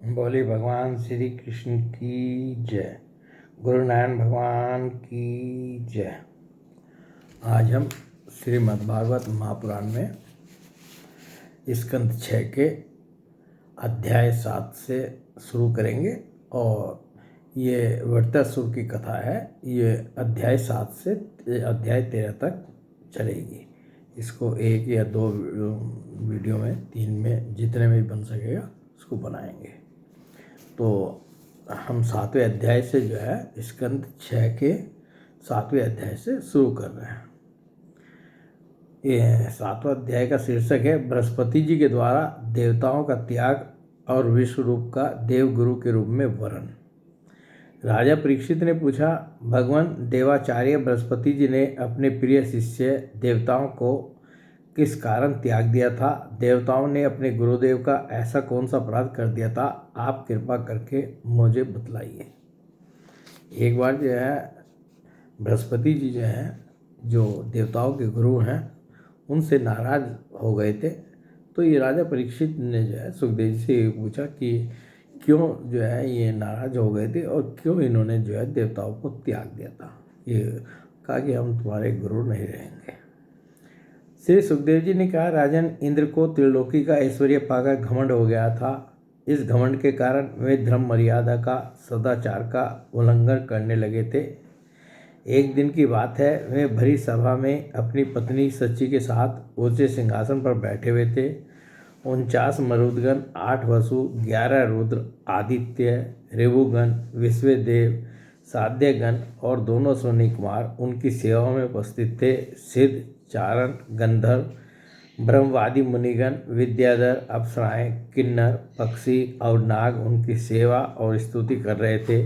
बोले भगवान श्री कृष्ण की जय। गुरु नारायण भगवान की जय। आज हम श्रीमद्भागवत महापुराण में स्कंद 6 के अध्याय 7 से शुरू करेंगे और ये वृत्रासुर की कथा है। ये अध्याय 7 से अध्याय 13 तक चलेगी। इसको 1 या 2 वीडियो में 3 में जितने में बन सकेगा उसको बनाएंगे। तो हम 7वें अध्याय से जो है स्कंद 6 के 7वें अध्याय से शुरू कर रहे हैं। ये 7वां अध्याय का शीर्षक है बृहस्पति जी के द्वारा देवताओं का त्याग और विश्व रूप का देवगुरु के रूप में वरण। राजा परीक्षित ने पूछा, भगवान देवाचार्य बृहस्पति जी ने अपने प्रिय शिष्य देवताओं को किस कारण त्याग दिया था? देवताओं ने अपने गुरुदेव का ऐसा कौन सा अपराध कर दिया था? आप कृपा करके मुझे बतलाइए। एक बार जो है बृहस्पति जी जो हैं, जो देवताओं के गुरु हैं, उनसे नाराज हो गए थे। तो ये राजा परीक्षित ने जो है सुखदेव जी से पूछा कि क्यों जो है ये नाराज हो गए थे और क्यों इन्होंने जो है देवताओं को त्याग दिया था। ये कहा कि हम तुम्हारे गुरु नहीं रहेंगे। श्री सुखदेव जी ने कहा, राजन, इंद्र को त्रिलोकी का ऐश्वर्य पाकर घमंड हो गया था। इस घमंड के कारण वे धर्म मर्यादा का, सदाचार का उल्लंघन करने लगे थे। एक दिन की बात है, वे भरी सभा में अपनी पत्नी सची के साथ ऊंचे सिंहासन पर बैठे हुए थे। 49 मरुदगण, 8 वसु, 11 रुद्र, आदित्य, ऋभुगण, विश्वदेव, साध्यगण और दोनों सोनी कुमार उनकी सेवा में उपस्थित थे। सिद्ध, चारण, गंधर्व, ब्रह्मवादी मुनिगण, विद्याधर, अप्सराएं, किन्नर, पक्षी और नाग उनकी सेवा और स्तुति कर रहे थे।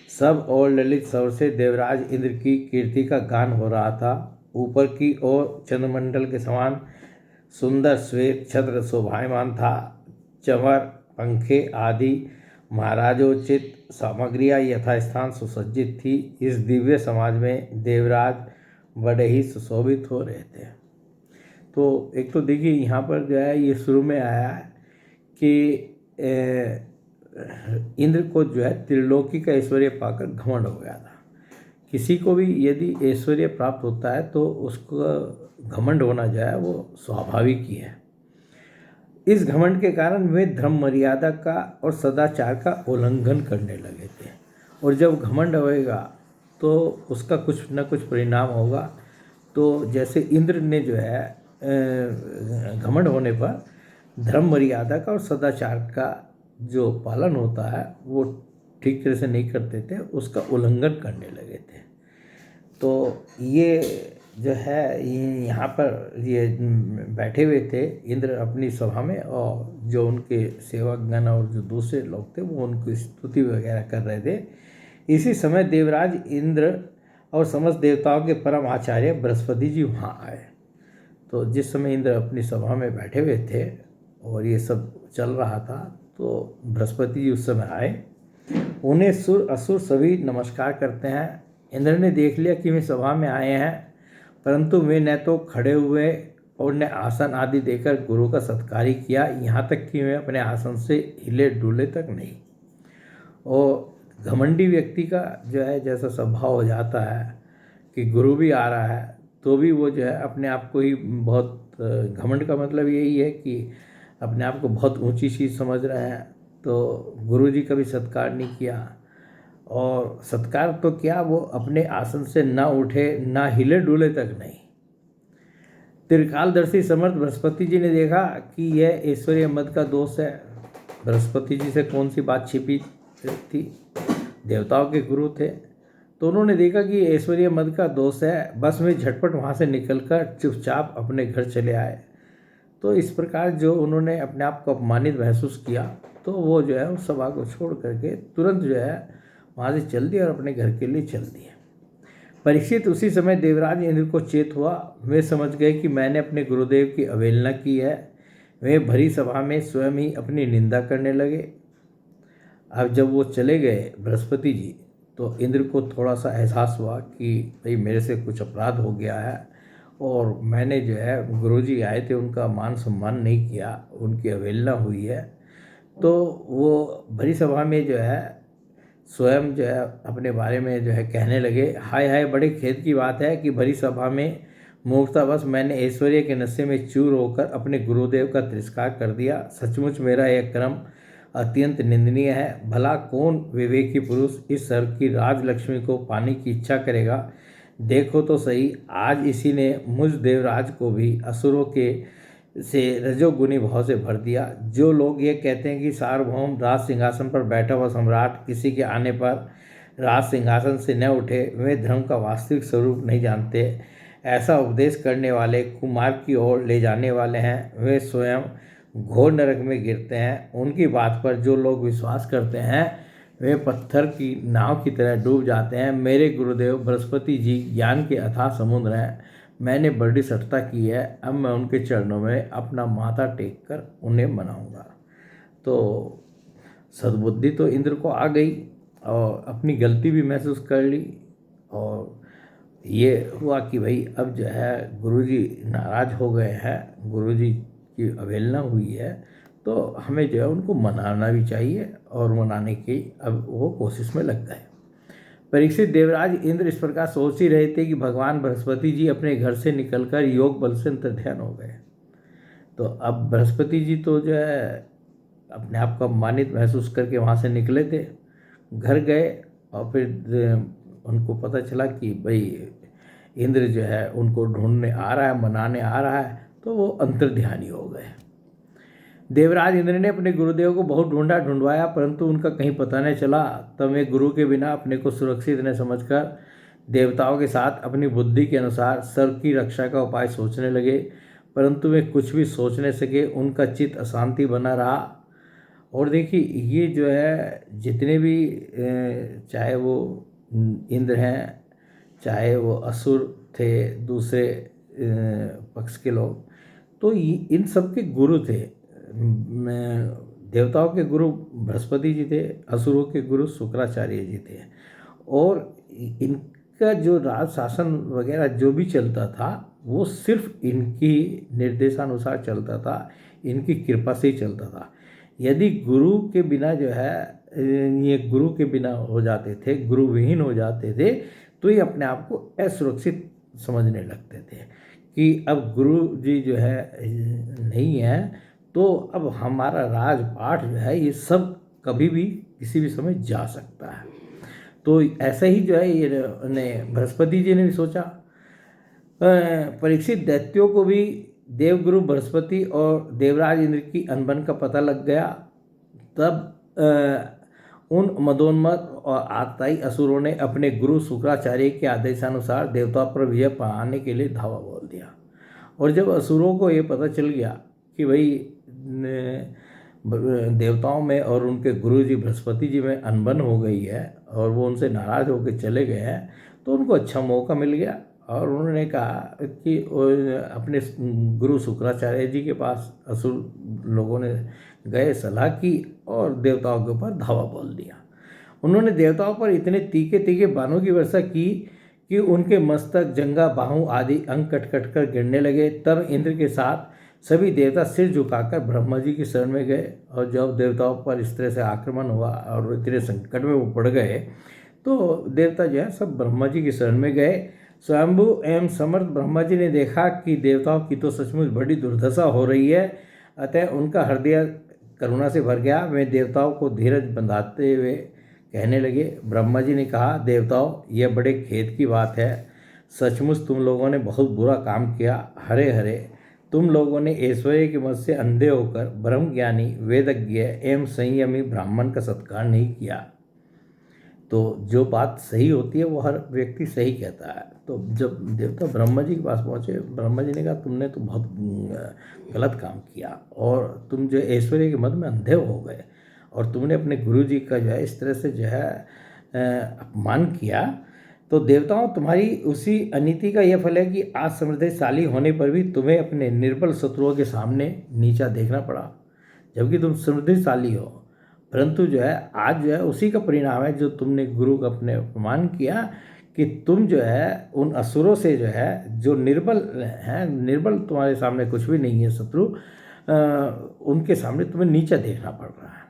सब और ललित स्वर से देवराज इंद्र की कीर्ति का गान हो रहा था। ऊपर की ओर चंद्रमंडल के समान सुंदर श्वेत छत्र शोभायमान था। चमर, पंखे आदि महाराजोचित सामग्रियाँ यथास्थान सुसज्जित थी। इस दिव्य समाज में देवराज बड़े ही सुशोभित हो रहे थे। तो एक तो देखिए यहाँ पर जो है ये शुरू में आया है कि इंद्र को जो है त्रिलोकी का ऐश्वर्य पाकर घमंड हो गया था। किसी को भी यदि ऐश्वर्य प्राप्त होता है तो उसको घमंड होना जो है वो स्वाभाविक ही है। इस घमंड के कारण वे धर्म मर्यादा का और सदाचार का उल्लंघन करने लगे थे। और जब घमंड होएगा तो उसका कुछ न कुछ परिणाम होगा। तो जैसे इंद्र ने जो है घमंड होने पर धर्म मर्यादा का और सदाचार का जो पालन होता है वो ठीक तरह से नहीं करते थे, उसका उल्लंघन करने लगे थे। तो ये जो है यहाँ पर ये बैठे हुए थे इंद्र अपनी सभा में, और जो उनके सेवकगण और जो दूसरे लोग थे वो उनकी स्तुति वगैरह कर रहे थे। इसी समय देवराज इंद्र और समस्त देवताओं के परम आचार्य बृहस्पति जी वहाँ आए। तो जिस समय इंद्र अपनी सभा में बैठे हुए थे और ये सब चल रहा था, तो बृहस्पति जी उस समय आए। उन्हें सुर असुर सभी नमस्कार करते हैं। इंद्र ने देख लिया कि वे सभा में आए हैं, परंतु वे न तो खड़े हुए और न आसन आदि देकर गुरु का सत्कार ही किया, यहाँ तक कि वे अपने आसन से हिले डुले तक नहीं। और घमंडी व्यक्ति का जो है जैसा स्वभाव हो जाता है कि गुरु भी आ रहा है तो भी वो जो है अपने आप को ही बहुत, घमंड का मतलब यही है कि अपने आप को बहुत ऊंची चीज़ समझ रहे हैं। तो गुरु जी का भी सत्कार नहीं किया, और सत्कार तो क्या, वो अपने आसन से ना उठे, ना हिले डुले तक नहीं। त्रिकालदर्शी समर्थ बृहस्पति जी ने देखा कि यह ऐश्वर्य मद का दोष है। बृहस्पति जी से कौन सी बात छिपी थी? देवताओं के गुरु थे, तो उन्होंने देखा कि ऐश्वर्य मद का दोष है। बस में झटपट वहाँ से निकलकर चुपचाप अपने घर चले आए। तो इस प्रकार जो उन्होंने अपने आप को अपमानित महसूस किया, तो वो जो है उस सभा को छोड़ करके तुरंत जो है वहाँ से चल दिए और अपने घर के लिए चल दिए। परीक्षित उसी समय देवराज इंद्र को चेत हुआ। वे समझ गए कि मैंने अपने गुरुदेव की अवहेलना की है। वे भरी सभा में स्वयं ही अपनी निंदा करने लगे। अब जब वो चले गए बृहस्पति जी, तो इंद्र को थोड़ा सा एहसास हुआ कि भाई मेरे से कुछ अपराध हो गया है और मैंने जो है गुरुजी आए थे उनका मान सम्मान नहीं किया, उनकी अवहेलना हुई है। तो वो भरी सभा में जो है स्वयं जो है अपने बारे में जो है कहने लगे, हाय हाय, बड़े खेद की बात है कि भरी सभा में मूर्खतावश मैंने ऐश्वर्य के नशे में चूर होकर अपने गुरुदेव का तिरस्कार कर दिया। सचमुच मेरा यह क्रम अत्यंत निंदनीय है। भला कौन विवेकी पुरुष इस स्वर्ग की राजलक्ष्मी को पाने की इच्छा करेगा? देखो तो सही, आज इसी ने मुझ देवराज को भी असुरों के से रजोगुनी भाव से भर दिया। जो लोग ये कहते हैं कि सार्वभौम राज सिंहासन पर बैठा हुआ सम्राट किसी के आने पर राज सिंहासन से न उठे, वे धर्म का वास्तविक स्वरूप नहीं जानते। ऐसा उपदेश करने वाले कुमार्ग की ओर ले जाने वाले हैं, वे स्वयं घोर नरक में गिरते हैं। उनकी बात पर जो लोग विश्वास करते हैं वे पत्थर की नाव की तरह डूब जाते हैं। मेरे गुरुदेव बृहस्पति जी ज्ञान के अथाह समुद्र हैं। मैंने बड़ी सठता की है, अब मैं उनके चरणों में अपना माथा टेक कर उन्हें मनाऊंगा। तो सद्बुद्धि तो इंद्र को आ गई और अपनी गलती भी महसूस कर ली, और ये हुआ कि भाई अब जो है गुरुजी नाराज़ हो गए हैं, गुरुजी की अवहेलना हुई है, तो हमें जो है उनको मनाना भी चाहिए, और मनाने की अब वो कोशिश में लग गए। परीक्षित, देवराज इंद्र इस प्रकार सोच ही रहे थे कि भगवान बृहस्पति जी अपने घर से निकलकर योग बल से अंतर्ध्यान हो गए। तो अब बृहस्पति जी तो जो है अपने आप को अपमानित महसूस करके वहाँ से निकले थे, घर गए, और फिर उनको पता चला कि भाई इंद्र जो है उनको ढूंढने आ रहा है, मनाने आ रहा है, तो वो अंतर्ध्यानी हो गए। देवराज इंद्र ने अपने गुरुदेव को बहुत ढूंढवाया, परंतु उनका कहीं पता नहीं चला। तब वे गुरु के बिना अपने को सुरक्षित न समझकर देवताओं के साथ अपनी बुद्धि के अनुसार स्वर्ग की रक्षा का उपाय सोचने लगे, परंतु वे कुछ भी सोच नहीं सके। उनका चित्त अशांति बना रहा। और देखिए, ये जो है जितने भी चाहे वो इंद्र हैं, चाहे वो असुर थे, दूसरे पक्ष के लोग, तो इन सब के गुरु थे। देवताओं के गुरु बृहस्पति जी थे, असुरों के गुरु शुक्राचार्य जी थे, और इनका जो राज शासन वगैरह जो भी चलता था वो सिर्फ इनकी निर्देशानुसार चलता था, इनकी कृपा से ही चलता था। यदि गुरु के बिना जो है, ये गुरु के बिना हो जाते थे, गुरु विहीन हो जाते थे, तो ये अपने आप को असुरक्षित समझने लगते थे कि अब गुरु जी जो है नहीं है, तो अब हमारा राजपाट जो है ये सब कभी भी किसी भी समय जा सकता है। तो ऐसा ही जो है ये बृहस्पति जी ने भी सोचा। परीक्षित, दैत्यों को भी देवगुरु बृहस्पति और देवराज इंद्र की अनबन का पता लग गया। तब उन मदोन्मत्त और आतताई असुरों ने अपने गुरु शुक्राचार्य के आदेशानुसार देवताओं पर विजय पाने के लिए धावा बोल दिया। और जब असुरों को ये पता चल गया कि भाई देवताओं में और उनके गुरु जी बृहस्पति जी में अनबन हो गई है और वो उनसे नाराज़ होकर चले गए हैं, तो उनको अच्छा मौका मिल गया, और उन्होंने कहा कि अपने गुरु शुक्राचार्य जी के पास असुर लोगों ने गए, सलाह की और देवताओं के ऊपर धावा बोल दिया। उन्होंने देवताओं पर इतने तीखे तीखे बाणों की वर्षा की कि उनके मस्तक, जंघा, बाहों आदि अंग कट कट कर गिरने लगे। तब इंद्र के साथ सभी देवता सिर झुकाकर ब्रह्मा जी की शरण में गए, और जब देवताओं पर इस तरह से आक्रमण हुआ और इतने संकट में वो पड़ गए, तो देवता जो है सब ब्रह्मा जी की शरण में गए। स्वयंभू एवं समर्थ ब्रह्मा जी ने देखा कि देवताओं की तो सचमुच बड़ी दुर्दशा हो रही है, अतः उनका हृदय करुणा से भर गया। वे देवताओं को धीरज बंधाते हुए कहने लगे। ब्रह्मा जी ने कहा, देवताओं, यह बड़े खेद की बात है, सचमुच तुम लोगों ने बहुत बुरा काम किया। हरे हरे, तुम लोगों ने ऐश्वर्य के मद से अंधे होकर ब्रह्मज्ञानी, वेदज्ञ एवं संयमी ब्राह्मण का सत्कार नहीं किया। तो जो बात सही होती है वो हर व्यक्ति सही कहता है। तो जब देवता ब्रह्मा जी के पास पहुँचे, ब्रह्मा जी ने कहा, तुमने तो बहुत गलत काम किया, और तुम जो ऐश्वर्य के मद में अंधे हो गए, और तुमने अपने गुरु जी का जो है इस तरह से जो है अपमान किया। तो देवताओं, तुम्हारी उसी अनीति का यह फल है कि आज समृद्धशाली होने पर भी तुम्हें अपने निर्बल शत्रुओं के सामने नीचा देखना पड़ा, जबकि तुम समृद्धशाली हो। परंतु जो है आज जो है उसी का परिणाम है जो तुमने गुरु का अपने अपमान किया, कि तुम जो है उन असुरों से जो है, जो निर्बल हैं, निर्बल तुम्हारे सामने कुछ भी नहीं है शत्रु, उनके सामने तुम्हें नीचा देखना पड़ रहा है।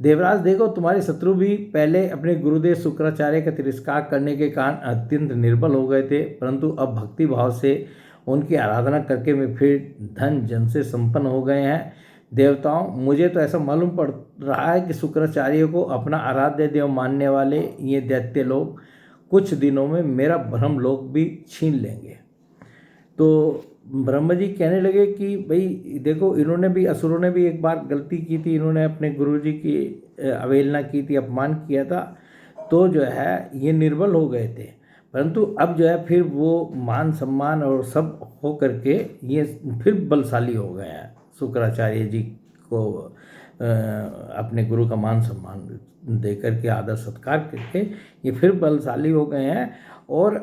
देवराज देखो, तुम्हारे शत्रु भी पहले अपने गुरुदेव शुक्राचार्य का तिरस्कार करने के कारण अत्यंत निर्बल हो गए थे, परंतु अब भक्ति भाव से उनकी आराधना करके वे फिर धन जन से संपन्न हो गए हैं। देवताओं, मुझे तो ऐसा मालूम पड़ रहा है कि शुक्राचार्य को अपना आराध्य देव मानने वाले ये दैत्य लोग कुछ दिनों में मेरा ब्रह्मलोक भी छीन लेंगे। तो ब्रह्मा जी कहने लगे कि भाई देखो, इन्होंने भी, असुरों ने भी एक बार गलती की थी, इन्होंने अपने गुरु जी की अवहेलना की थी, अपमान किया था, तो जो है ये निर्बल हो गए थे, परंतु अब जो है फिर वो मान सम्मान और सब हो करके ये फिर बलशाली हो गए हैं। शुक्राचार्य जी को अपने गुरु का मान सम्मान दे करके, आदर सत्कार करके ये फिर बलशाली हो गए हैं। और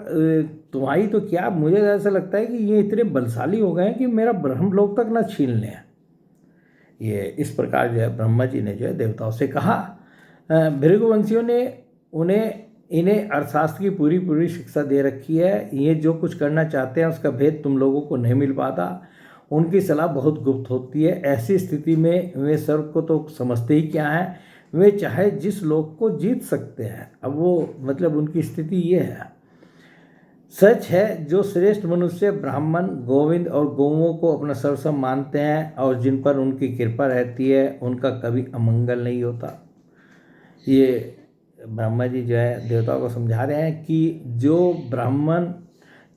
तुम्हारी तो क्या, मुझे ऐसा लगता है कि ये इतने बलशाली हो गए हैं कि मेरा ब्रह्मलोक तक ना छीन लें। ये इस प्रकार जो है ब्रह्मा जी ने जो है देवताओं से कहा। भृगुवंशियों ने इन्हें अर्थशास्त्र की पूरी शिक्षा दे रखी है। ये जो कुछ करना चाहते हैं उसका भेद तुम लोगों को नहीं मिल पाता। उनकी सलाह बहुत गुप्त होती है। ऐसी स्थिति में वे स्वर्ग को तो समझते ही क्या है, वे चाहे जिस लोक को जीत सकते हैं। अब वो मतलब उनकी स्थिति ये है। सच है, जो श्रेष्ठ मनुष्य ब्राह्मण, गोविंद और गौओं को अपना सर्वस्व मानते हैं और जिन पर उनकी कृपा रहती है, उनका कभी अमंगल नहीं होता। ये ब्रह्मा जी जो है देवताओं को समझा रहे हैं कि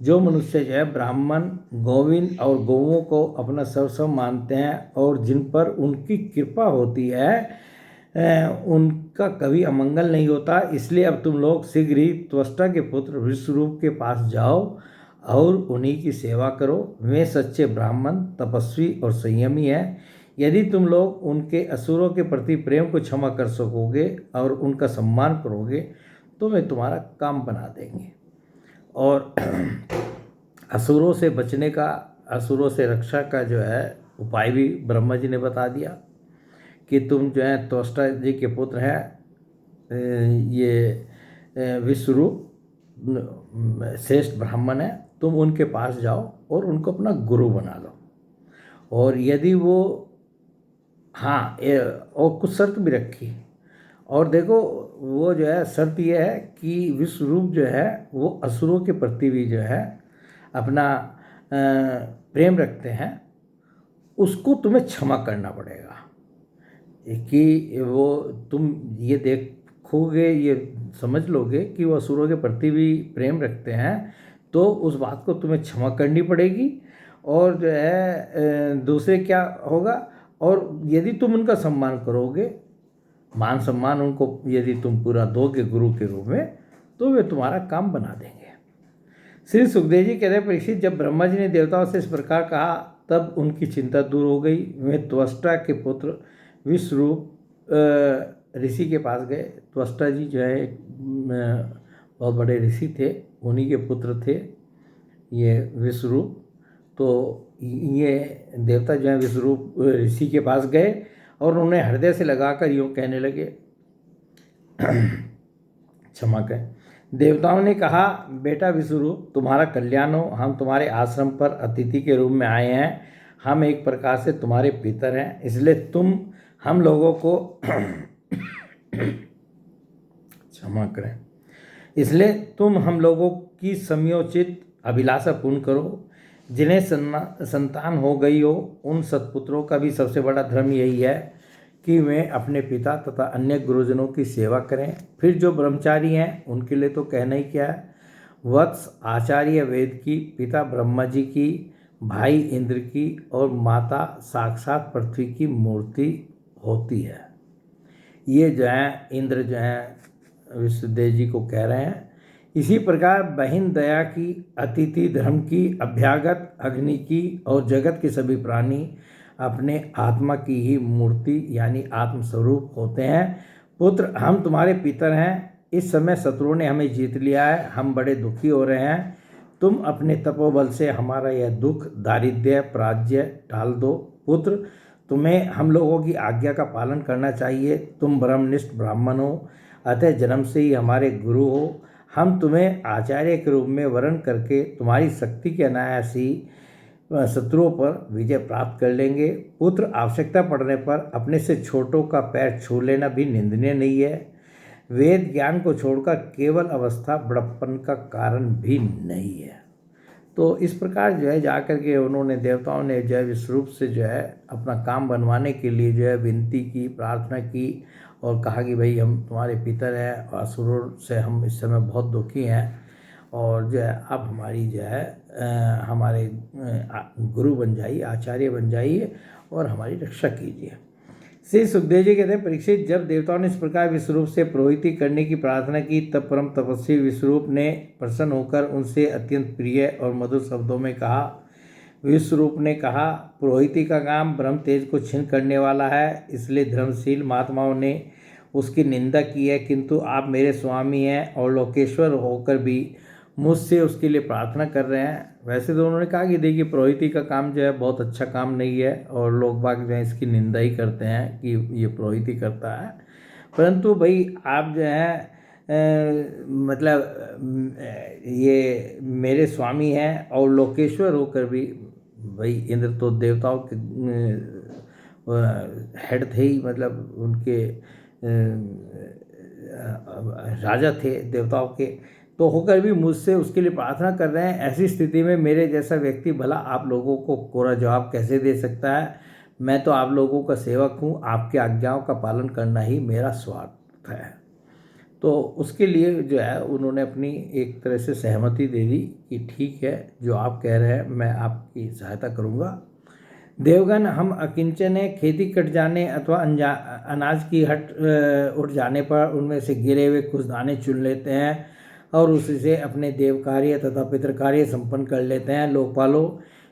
जो मनुष्य जो है ब्राह्मण, गोविंद और गौओं को अपना सर्वस्व मानते हैं और जिन पर उनकी कृपा होती है, उनका कभी अमंगल नहीं होता। इसलिए अब तुम लोग शीघ्र ही त्वष्टा के पुत्र विश्वरूप के पास जाओ और उन्हीं की सेवा करो। वे सच्चे ब्राह्मण, तपस्वी और संयमी हैं। यदि तुम लोग उनके असुरों के प्रति प्रेम को क्षमा कर सकोगे और उनका सम्मान करोगे तो वे तुम्हारा काम बना देंगे। और असुरों से बचने का, असुरों से रक्षा का जो है उपाय भी ब्रह्मा जी ने बता दिया कि तुम जो है त्वष्टा जी के पुत्र हैं, ये विश्वरूप श्रेष्ठ ब्राह्मण है, तुम उनके पास जाओ और उनको अपना गुरु बना लो। और यदि वो, हाँ, और कुछ शर्त भी रखी। और देखो, वो जो है शर्त ये है कि विश्वरूप जो है वो असुरों के प्रति भी जो है अपना प्रेम रखते हैं, उसको तुम्हें क्षमा करना पड़ेगा। कि वो तुम ये देखोगे, ये समझ लोगे कि वो असुरों के प्रति भी प्रेम रखते हैं, तो उस बात को तुम्हें क्षमा करनी पड़ेगी। और जो है दूसरे क्या होगा, और यदि तुम उनका सम्मान करोगे, मान सम्मान उनको यदि तुम पूरा दोगे गुरु के रूप में, तो वे तुम्हारा काम बना देंगे। श्री सुखदेव जी कहते हैं, परीक्षित, जब ब्रह्मा जी ने देवताओं से इस प्रकार कहा तब उनकी चिंता दूर हो गई। वे त्वष्टा के पुत्र विश्वरूप ऋषि के पास गए। त्वष्टा जी जो है एक बहुत बड़े ऋषि थे, उन्हीं के पुत्र थे ये विश्वरूप। तो ये देवता जो है विश्वरूप ऋषि के पास गए और उन्हें हृदय से लगाकर यूँ कहने लगे, क्षमा करें। देवताओं ने कहा, बेटा विश्वरूप, तुम्हारा कल्याण हो। हम तुम्हारे आश्रम पर अतिथि के रूप में आए हैं। हम एक प्रकार से तुम्हारे पितर हैं, इसलिए तुम हम लोगों को क्षमा करें, इसलिए तुम हम लोगों की समयोचित अभिलाषा पूर्ण करो। जिन्हें संतान हो गई हो, उन सत्पुत्रों का भी सबसे बड़ा धर्म यही है कि वे अपने पिता तथा अन्य गुरुजनों की सेवा करें। फिर जो ब्रह्मचारी हैं उनके लिए तो कहना ही क्या है। वत्स आचार्य वेद की, पिता ब्रह्मा जी की, भाई इंद्र की और माता साक्षात पृथ्वी की मूर्ति होती है। ये जो है इंद्र जो है विष्णुदेव जी को कह रहे हैं। इसी प्रकार बहिन दया की, अतिथि धर्म की, अभ्यागत अग्नि की और जगत के सभी प्राणी अपने आत्मा की ही मूर्ति यानी आत्मस्वरूप होते हैं। पुत्र, हम तुम्हारे पितर हैं। इस समय शत्रुओं ने हमें जीत लिया है, हम बड़े दुखी हो रहे हैं। तुम अपने तपोबल से हमारा यह दुख, दारिद्र्य, पराजय टाल दो। पुत्र, तुम्हें हम लोगों की आज्ञा का पालन करना चाहिए। तुम ब्रह्मनिष्ठ ब्राह्मण हो, अतः जन्म से ही हमारे गुरु हो। हम तुम्हें आचार्य के रूप में वर्ण करके तुम्हारी शक्ति के अनायास ही शत्रुओं पर विजय प्राप्त कर लेंगे। पुत्र आवश्यकता पड़ने पर अपने से छोटों का पैर छू लेना भी निंदनीय नहीं है। वेद ज्ञान को छोड़कर केवल अवस्था बड़प्पन का कारण भी नहीं है। तो इस प्रकार जो है जाकर के उन्होंने, देवताओं ने जो है विश्वरूप से जो है अपना काम बनवाने के लिए जो है विनती की, प्रार्थना की और कहा कि भाई हम तुम्हारे पितर हैं और असुरों से हम इस समय बहुत दुखी हैं और जो है आप हमारी जो है हमारे गुरु बन जाइए, आचार्य बन जाइए और हमारी रक्षा कीजिए। श्री सुखदेव जी कहते हैं, परीक्षित, जब देवताओं ने इस प्रकार विश्वरूप से पुरोहिती करने की प्रार्थना की तब परम तपस्वी विश्वरूप ने प्रसन्न होकर उनसे अत्यंत प्रिय और मधुर शब्दों में कहा। विश्वरूप ने कहा, पुरोहिती का काम ब्रह्म तेज को छीन करने वाला है, इसलिए धर्मशील महात्माओं ने उसकी निंदा की है, किंतु आप मेरे स्वामी हैं और लोकेश्वर होकर भी मुझसे उसके लिए प्रार्थना कर रहे हैं। वैसे तो उन्होंने कहा कि देखिए पुरोहिती का काम जो है बहुत अच्छा काम नहीं है और लोग बाग जो है इसकी निंदा ही करते हैं कि ये पुरोहिती करता है, परंतु भाई आप जो है ये मेरे स्वामी हैं और लोकेश्वर होकर भी, भाई इंद्र तो देवताओं के हेड थे ही, मतलब उनके राजा थे देवताओं के, तो होकर भी मुझसे उसके लिए प्रार्थना कर रहे हैं। ऐसी स्थिति में मेरे जैसा व्यक्ति भला आप लोगों को कोरा जवाब कैसे दे सकता है? मैं तो आप लोगों का सेवक हूँ, आपके आज्ञाओं का पालन करना ही मेरा स्वार्थ है। तो उसके लिए जो है उन्होंने अपनी एक तरह से सहमति दे दी कि ठीक है, जो आप कह रहे हैं मैं आपकी सहायता करूँगा। देवगण, हम अकिंचन है, खेती कट जाने अथवा अनाज की हट उठ जाने पर उनमें से गिरे हुए कुछ दाने चुन लेते हैं और उससे अपने देव कार्य तथा पितृ कार्य संपन्न कर लेते हैं। लोकपालों,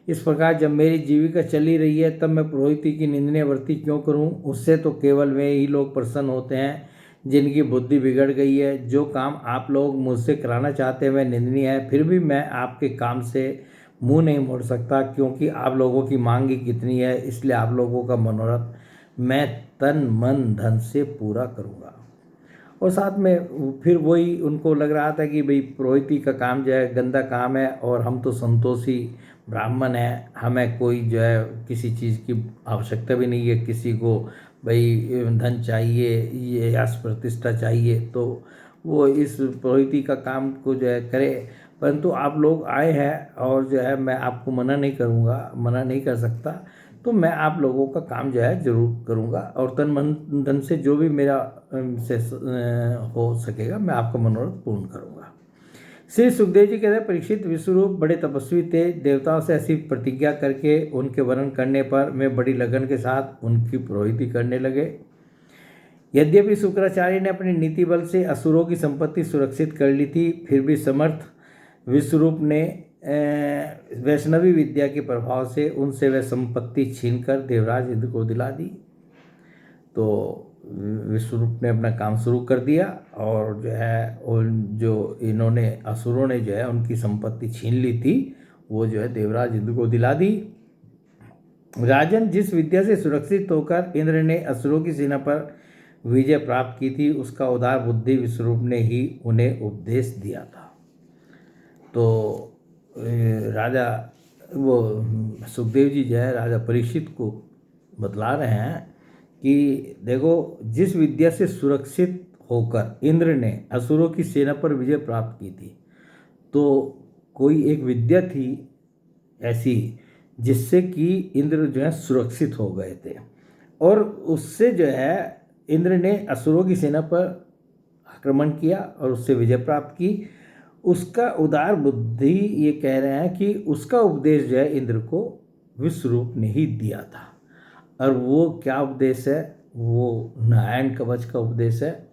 इस प्रकार जब मेरी जीविका चली रही है तब मैं पुरोहिती की निंदनीय वृत्ति क्यों करूं? उससे तो केवल वे ही लोग प्रसन्न होते हैं जिनकी बुद्धि बिगड़ गई है। जो काम आप लोग मुझसे कराना चाहते हैं वह निंदनीय है, फिर भी मैं आपके काम से मुंह नहीं मोड़ सकता, क्योंकि आप लोगों की मांग ही कितनी है, इसलिए आप लोगों का मनोरथ मैं तन मन धन से पूरा करूँगा। और साथ में फिर वही उनको लग रहा था कि भाई पुरोहिती का काम जो है गंदा काम है और हम तो संतोषी ब्राह्मण हैं, हमें कोई जो है किसी चीज़ की आवश्यकता भी नहीं है, किसी को भाई धन चाहिए, ये यश प्रतिष्ठा चाहिए तो वो इस पुरोहिती का काम को जो है करे, परंतु आप लोग आए हैं और जो है मैं आपको मना नहीं करूँगा, मना नहीं कर सकता, तो मैं आप लोगों का काम जो है जरूर करूँगा और तन मन धन से जो भी मेरा से हो सकेगा मैं आपका मनोरथ पूर्ण करूँगा। श्री सुखदेव जी कहते हैं, परीक्षित, विश्वरूप बड़े तपस्वी थे। देवताओं से ऐसी प्रतिज्ञा करके उनके वर्ण करने पर मैं बड़ी लगन के साथ उनकी पुरोहिती करने लगे। यद्यपि शुक्राचार्य ने अपनी नीति बल से असुरों की संपत्ति सुरक्षित कर ली थी, फिर भी समर्थ विश्वरूप ने वैष्णवी विद्या के प्रभाव से उनसे वह संपत्ति छीनकर देवराज इंद्र को दिला दी। तो विश्वरूप ने अपना काम शुरू कर दिया और जो है जो इन्होंने असुरों ने जो है उनकी संपत्ति छीन ली थी वो जो है देवराज इंद्र को दिला दी। राजन, जिस विद्या से सुरक्षित होकर इंद्र ने असुरों की सेना पर विजय प्राप्त की थी उसका उदार बुद्धि विश्वरूप ने ही उन्हें उपदेश दिया था। तो राजा वो सुखदेव जी जो है राजा परीक्षित को बतला रहे हैं कि देखो, जिस विद्या से सुरक्षित होकर इंद्र ने असुरों की सेना पर विजय प्राप्त की थी, तो कोई एक विद्या थी ऐसी जिससे कि इंद्र जो है सुरक्षित हो गए थे और उससे जो है इंद्र ने असुरों की सेना पर आक्रमण किया और उससे विजय प्राप्त की। उसका उदार बुद्धि ये कह रहे हैं कि उसका उपदेश जो है इंद्र को विश्वरूप ने ही दिया था। और वो क्या उपदेश है? वो नारायण कवच का उपदेश है।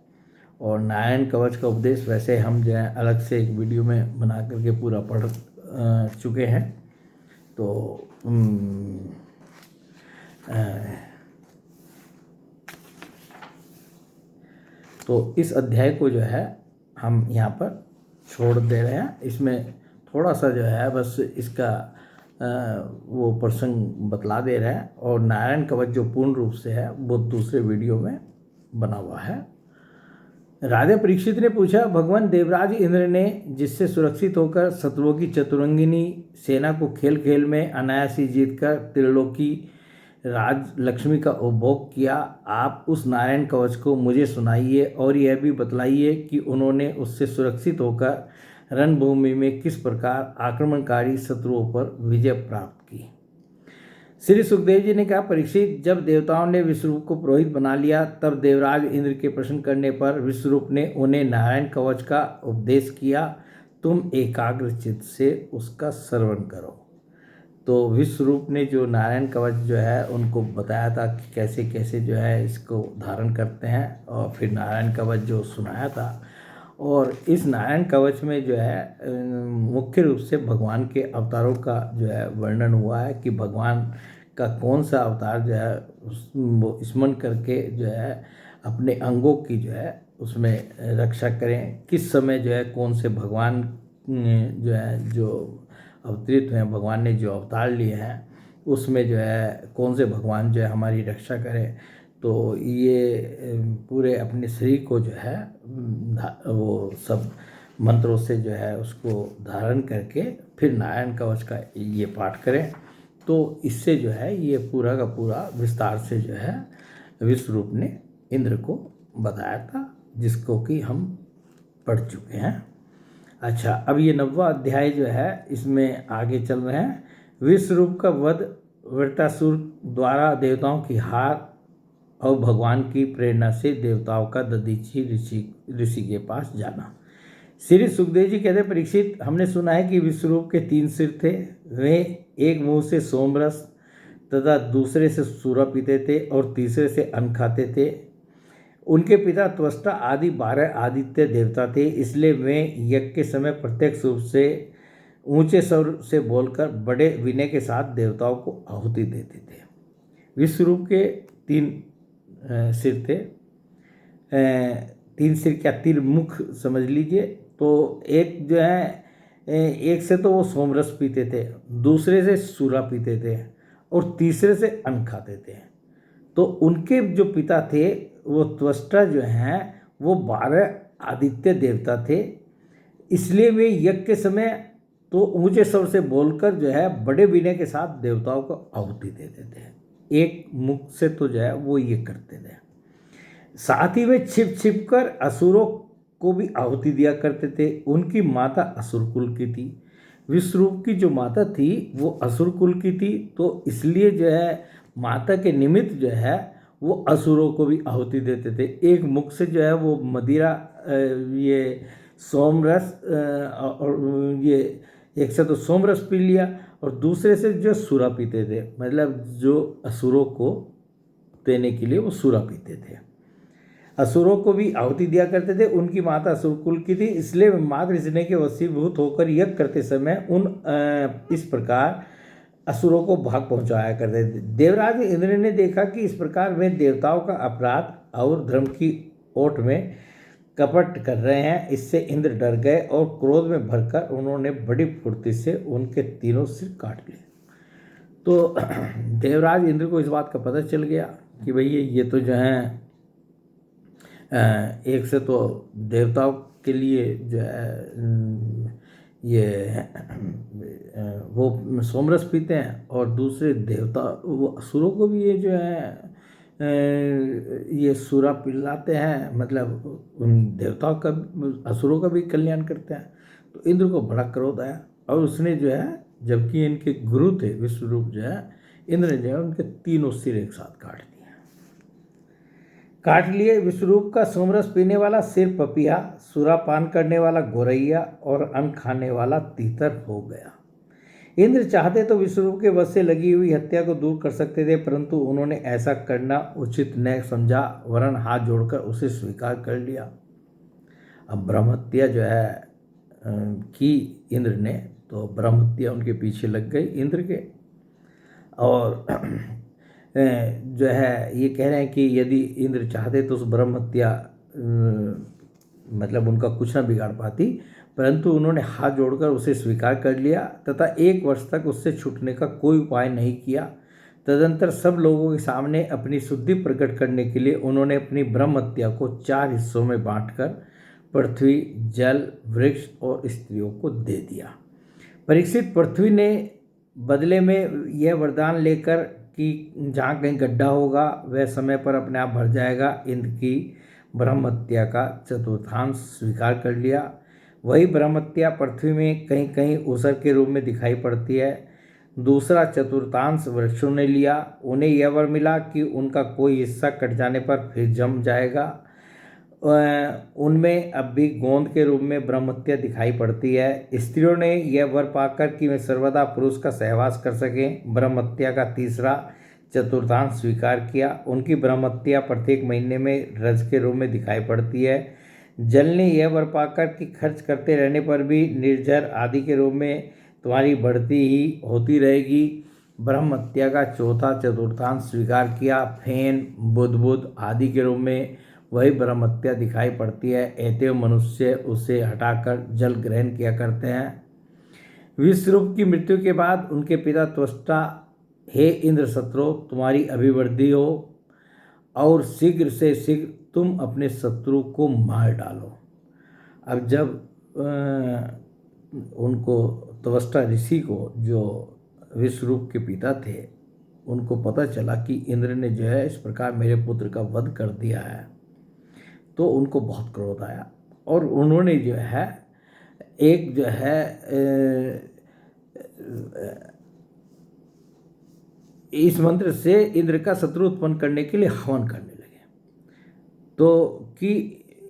और नारायण कवच का उपदेश वैसे हम जो है अलग से एक वीडियो में बना करके पूरा पढ़ चुके हैं। तो इस अध्याय को जो है हम यहाँ पर छोड़ दे रहे हैं। इसमें थोड़ा सा जो है बस इसका वो प्रसंग बतला दे रहे हैं और नारायण कवच जो पूर्ण रूप से है वो दूसरे वीडियो में बना हुआ है। राजा परीक्षित ने पूछा, भगवान देवराज इंद्र ने जिससे सुरक्षित होकर शत्रुओं की चतुरंगिनी सेना को खेल खेल में अनायास ही जीतकर त्रिलोकी राज लक्ष्मी का उपभोग किया, आप उस नारायण कवच को मुझे सुनाइए और यह भी बतलाइए कि उन्होंने उससे सुरक्षित होकर रणभूमि में किस प्रकार आक्रमणकारी शत्रुओं पर विजय प्राप्त की। श्री सुखदेव जी ने कहा, परीक्षित, जब देवताओं ने विश्वरूप को पुरोहित बना लिया तब देवराज इंद्र के प्रश्न करने पर विश्वरूप ने उन्हें नारायण कवच का उपदेश किया, तुम एकाग्र चित्त से उसका श्रवण करो। तो विश्वरूप ने जो नारायण कवच जो है उनको बताया था कि कैसे कैसे जो है इसको धारण करते हैं, और फिर नारायण कवच जो सुनाया था। और इस नारायण कवच में जो है मुख्य रूप से भगवान के अवतारों का जो है वर्णन हुआ है कि भगवान का कौन सा अवतार जो है वो स्मरण करके जो है अपने अंगों की जो है उसमें रक्षा करें, किस समय जो है कौन से भगवान जो है जो अवतरित हुए हैं, भगवान ने जो अवतार लिए हैं उसमें जो है कौन से भगवान जो है हमारी रक्षा करें। तो ये पूरे अपने शरीर को जो है वो सब मंत्रों से जो है उसको धारण करके फिर नारायण कवच का ये पाठ करें। तो इससे जो है ये पूरा का पूरा विस्तार से जो है विश्वरूप ने इंद्र को बताया था, जिसको कि हम पढ़ चुके हैं। अच्छा, अब ये 9वां अध्याय जो है इसमें आगे चल रहे हैं। विश्वरूप का वध, वृत्रासुर द्वारा देवताओं की हार और भगवान की प्रेरणा से देवताओं का दधीची ऋषि के पास जाना। श्री सुखदेव जी कहते, परीक्षित, हमने सुना है कि विश्वरूप के 3 सिर थे। वे एक मुंह से सोमरस तथा दूसरे से सूरा पीते थे और तीसरे से अन्न खाते थे। उनके पिता त्वष्टा आदि 12 आदित्य देवता थे, इसलिए वे यज्ञ के समय प्रत्यक्ष रूप से ऊंचे स्वर से बोलकर बड़े विनय के साथ देवताओं को आहुति देते थे। विश्वरूप के 3 सिर थे, 3 सिर क्या 3 मुख समझ लीजिए। तो एक जो है एक से तो वो सोमरस पीते थे, दूसरे से सूरा पीते थे और तीसरे से अन्न खाते थे। तो उनके जो पिता थे वो त्वष्टा जो हैं वो 12 आदित्य देवता थे, इसलिए वे यज्ञ के समय तो ऊंचे स्वर से बोलकर जो है बड़े विनय के साथ देवताओं को आहुति देते थे। एक मुख से तो जो है वो ये करते थे। साथ ही वे छिप छिप कर असुरों को भी आहुति दिया करते थे। उनकी माता असुर कुल की थी। विश्वरूप की जो माता थी वो असुर कुल की थी, तो इसलिए जो है माता के निमित्त जो है वो असुरों को भी आहुति देते थे। एक मुख से जो है वो मदिरा ये सोमरस और ये एक से तो सोमरस पी लिया और दूसरे से जो सूरा पीते थे, मतलब जो असुरों को देने के लिए वो सूरा पीते थे। असुरों को भी आहुति दिया करते थे। उनकी माता असुर कुल की थी, इसलिए मातृ स्नेह के वशीभूत होकर यज्ञ करते समय इस प्रकार असुरों को भाग पहुंचाया करते थे। देवराज इंद्र ने देखा कि इस प्रकार वे देवताओं का अपराध और धर्म की ओट में कपट कर रहे हैं। इससे इंद्र डर गए और क्रोध में भरकर उन्होंने बड़ी फुर्ती से उनके 3 सिर काट लिए। तो देवराज इंद्र को इस बात का पता चल गया कि भैया ये तो जो है एक से तो देवताओं के लिए जो है ये वो सोमरस पीते हैं और दूसरे देवता वो असुरों को भी ये जो है ये सूरा पिलाते हैं, मतलब उन देवताओं का असुरों का भी कल्याण करते हैं। तो इंद्र को बड़ा क्रोध आया और उसने जो है, जबकि इनके गुरु थे विश्वरूप जो है, इंद्र ने जो है उनके 3 सिर एक साथ काट लिए। विश्वरूप का सोमरस पीने वाला सिर पपिया, सुरापान करने वाला गोरैया और अन्न खाने वाला तीतर हो गया। इंद्र चाहते तो विश्वरूप के वश से लगी हुई हत्या को दूर कर सकते थे, परंतु उन्होंने ऐसा करना उचित न समझा, वरन हाथ जोड़कर उसे स्वीकार कर लिया। अब ब्रह्महत्या जो है की इंद्र ने, तो ब्रह्महत्या उनके पीछे लग गई इंद्र के। और जो है ये कह रहे हैं कि यदि इंद्र चाहते तो उस ब्रह्महत्या मतलब उनका कुछ ना बिगाड़ पाती, परंतु उन्होंने हाथ जोड़कर उसे स्वीकार कर लिया तथा 1 वर्ष तक उससे छूटने का कोई उपाय नहीं किया तदंतर सब लोगों के सामने अपनी शुद्धि प्रकट करने के लिए उन्होंने अपनी ब्रह्म हत्या को 4 हिस्सों में बांटकर पृथ्वी, जल, वृक्ष और स्त्रियों को दे दिया। परीक्षित, पृथ्वी ने बदले में यह वरदान लेकर कि जहाँ कहीं गड्ढा होगा वह समय पर अपने आप भर जाएगा, इंद्र की ब्रह्म हत्या का चतुर्थांश स्वीकार कर लिया। वही ब्रह्म हत्या पृथ्वी में कहीं कहीं ऊसर के रूप में दिखाई पड़ती है। दूसरा चतुर्थांश वृक्षों ने लिया। उन्हें यह वर मिला कि उनका कोई हिस्सा कट जाने पर फिर जम जाएगा। उनमें अब भी गोंद के रूप में ब्रह्म हत्या दिखाई पड़ती है। स्त्रियों ने यह वर पाकर कि वे सर्वदा पुरुष का सहवास कर सकें, ब्रह्म हत्या का तीसरा चतुर्थांश स्वीकार किया। उनकी ब्रह्म हत्या प्रत्येक महीने में रज के रूप में दिखाई पड़ती है। जल ने यह वर पाकर कि खर्च करते रहने पर भी निर्झर आदि के रूप में तुम्हारी बढ़ती ही होती रहेगी, ब्रह्म हत्या का चौथा चतुर्थांश स्वीकार किया। फेन, बुदबुद आदि के रूप में वही ब्रह्म हत्या दिखाई पड़ती है। अतएव मनुष्य उसे हटाकर जल ग्रहण किया करते हैं। विश्वरूप की मृत्यु के बाद उनके पिता त्वष्टा, हे इंद्र शत्रु, तुम्हारी अभिवृद्धि हो और शीघ्र से शीघ्र तुम अपने शत्रु को मार डालो। अब जब उनको त्वष्टा ऋषि को, जो विश्वरूप के पिता थे, उनको पता चला कि इंद्र ने जो है इस प्रकार मेरे पुत्र का वध कर दिया है, तो उनको बहुत क्रोध आया और उन्होंने जो है एक जो है इस मंत्र से इंद्र का शत्रु उत्पन्न करने के लिए हवन करने लगे, तो कि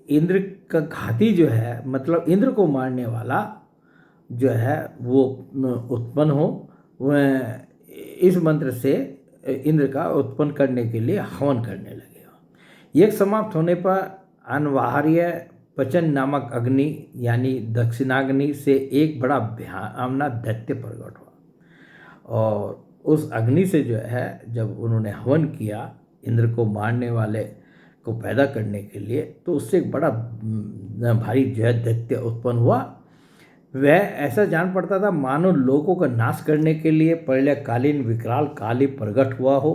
इंद्र का घाती जो है, मतलब इंद्र को मारने वाला जो है वो उत्पन्न हो। वह इस मंत्र से इंद्र का उत्पन्न करने के लिए हवन करने लगे। यज्ञ समाप्त होने पर अनवार्य पचन नामक अग्नि यानी दक्षिणाग्नि से एक बड़ा भयावना दैत्य प्रकट हुआ और उस अग्नि से जो है जब उन्होंने हवन किया इंद्र को मारने वाले को पैदा करने के लिए, तो उससे एक बड़ा भारी जो है दैत्य उत्पन्न हुआ। वह ऐसा जान पड़ता था मानो लोगों का नाश करने के लिए प्रलयकालीन विकराल काली प्रकट हुआ हो।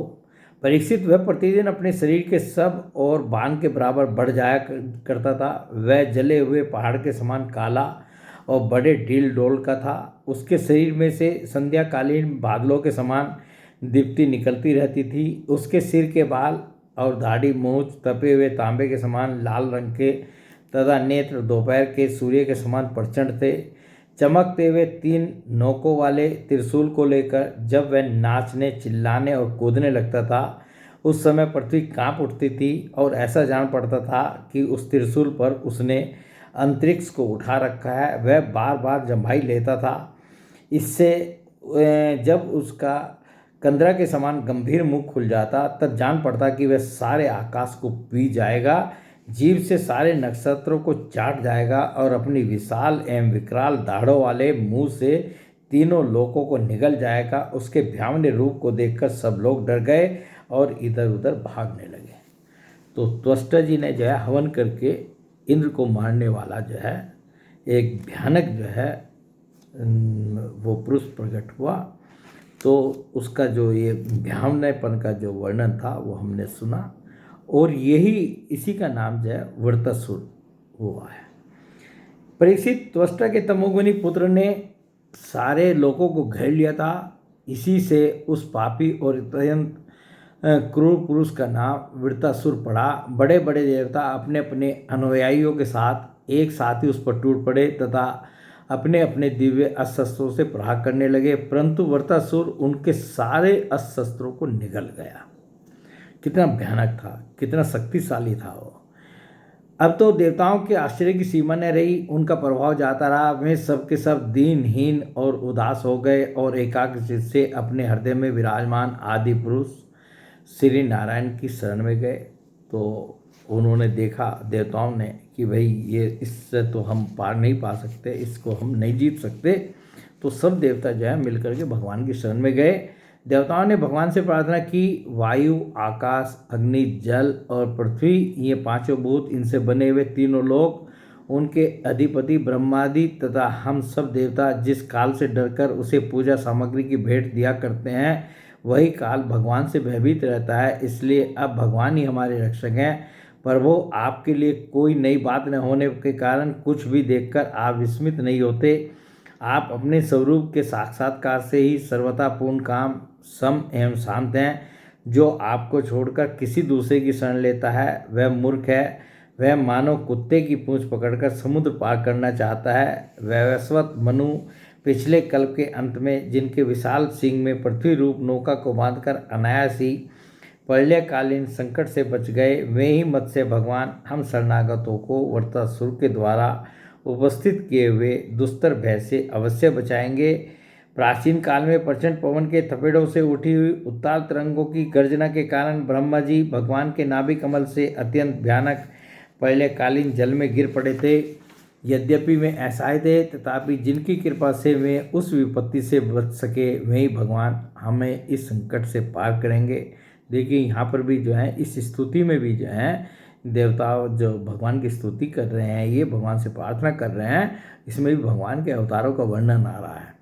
परीक्षित, वह प्रतिदिन अपने शरीर के सब और बाण के बराबर बढ़ जाया करता था। वह जले हुए पहाड़ के समान काला और बड़े ढील डोल का था। उसके शरीर में से संध्याकालीन बादलों के समान दीप्ति निकलती रहती थी। उसके सिर के बाल और दाढ़ी मूंछ तपे हुए तांबे के समान लाल रंग के तथा नेत्र दोपहर के सूर्य के समान प्रचंड थे। चमकते हुए 3 नोकों वाले त्रिशूल को लेकर जब वह नाचने, चिल्लाने और कूदने लगता था, उस समय पृथ्वी कांप उठती थी और ऐसा जान पड़ता था कि उस त्रिशूल पर उसने अंतरिक्ष को उठा रखा है। वह बार बार जम्भाई लेता था। इससे जब उसका कंदरा के समान गंभीर मुख खुल जाता, तब जान पड़ता कि वह सारे आकाश को पी जाएगा, जीभ से सारे नक्षत्रों को चाट जाएगा और अपनी विशाल एवं विकराल दाढ़ों वाले मुंह से तीनों लोकों को निगल जाएगा। उसके भयावने रूप को देखकर सब लोग डर गए और इधर उधर भागने लगे। तो त्वष्टा जी ने जो है हवन करके इंद्र को मारने वाला जो है एक भयानक जो है वो पुरुष प्रकट हुआ। तो उसका जो ये भयावनेपन का जो वर्णन था वो हमने सुना और यही इसी का नाम जो है वृत्रासुर हुआ है। परीक्षित, त्वष्टा के तमोगुनी पुत्र ने सारे लोगों को घेर लिया था। इसी से उस पापी और अत्यंत क्रूर पुरुष का नाम वृत्रासुर पड़ा। बड़े बड़े देवता अपने अपने अनुयायियों के साथ एक साथ ही उस पर टूट पड़े तथा अपने अपने दिव्य अस्त्र शस्त्रों से प्रहार करने लगे, परंतु वृत्रासुर उनके सारे अस्त्र शस्त्रों को निगल गया। कितना भयानक था, कितना शक्तिशाली था वो। अब तो देवताओं के आश्चर्य की सीमा न रही, उनका प्रभाव जाता रहा। वे सब के सब दीनहीन और उदास हो गए और एकाग्र से अपने हृदय में विराजमान आदि पुरुष श्री नारायण की शरण में गए। तो उन्होंने देखा देवताओं ने कि भाई ये इससे तो हम पार नहीं पा सकते, इसको हम नहीं जीत सकते। तो सब देवता जो है मिलकर के भगवान की शरण में गए। देवताओं ने भगवान से प्रार्थना की, वायु, आकाश, अग्नि, जल और पृथ्वी, ये पांचों भूत, इनसे बने हुए तीनों लोक, उनके अधिपति ब्रह्मादि तथा हम सब देवता जिस काल से डरकर उसे पूजा सामग्री की भेंट दिया करते हैं, वही काल भगवान से भयभीत रहता है, इसलिए अब भगवान ही हमारे रक्षक हैं। प्रभु, आपके लिए कोई नई बात न होने के कारण कुछ भी देखकर आप विस्मित नहीं होते। आप अपने स्वरूप के साक्षात्कार से ही सर्वथा पूर्ण, काम, सम एवं शांत हैं। जो आपको छोड़कर किसी दूसरे की शरण लेता है वह मूर्ख है। वह मानो कुत्ते की पूंछ पकड़कर समुद्र पार करना चाहता है। वैवस्वत मनु पिछले कल्प के अंत में जिनके विशाल सींग में पृथ्वी रूप नौका को बांधकर अनायास ही प्रलयकालीन संकट से बच गए, वे ही मत्स्य भगवान हम शरणागतों को वृत्रासुर के द्वारा उपस्थित किए हुए दुस्तर भय से अवश्य बचाएंगे। प्राचीन काल में प्रचंड पवन के थपेड़ों से उठी हुई उत्ताल तरंगों की गर्जना के कारण ब्रह्मा जी भगवान के नाभि कमल से अत्यंत भयानक प्रलयकालीन जल में गिर पड़े थे। यद्यपि वे असहाय थे, तथापि जिनकी कृपा से वे उस विपत्ति से बच सके, वही भगवान हमें इस संकट से पार करेंगे। देखिए यहाँ पर भी जो है, इस स्तुति में भी जो है देवता जो भगवान की स्तुति कर रहे हैं, ये भगवान से प्रार्थना कर रहे हैं, इसमें भी भगवान के अवतारों का वर्णन आ रहा है।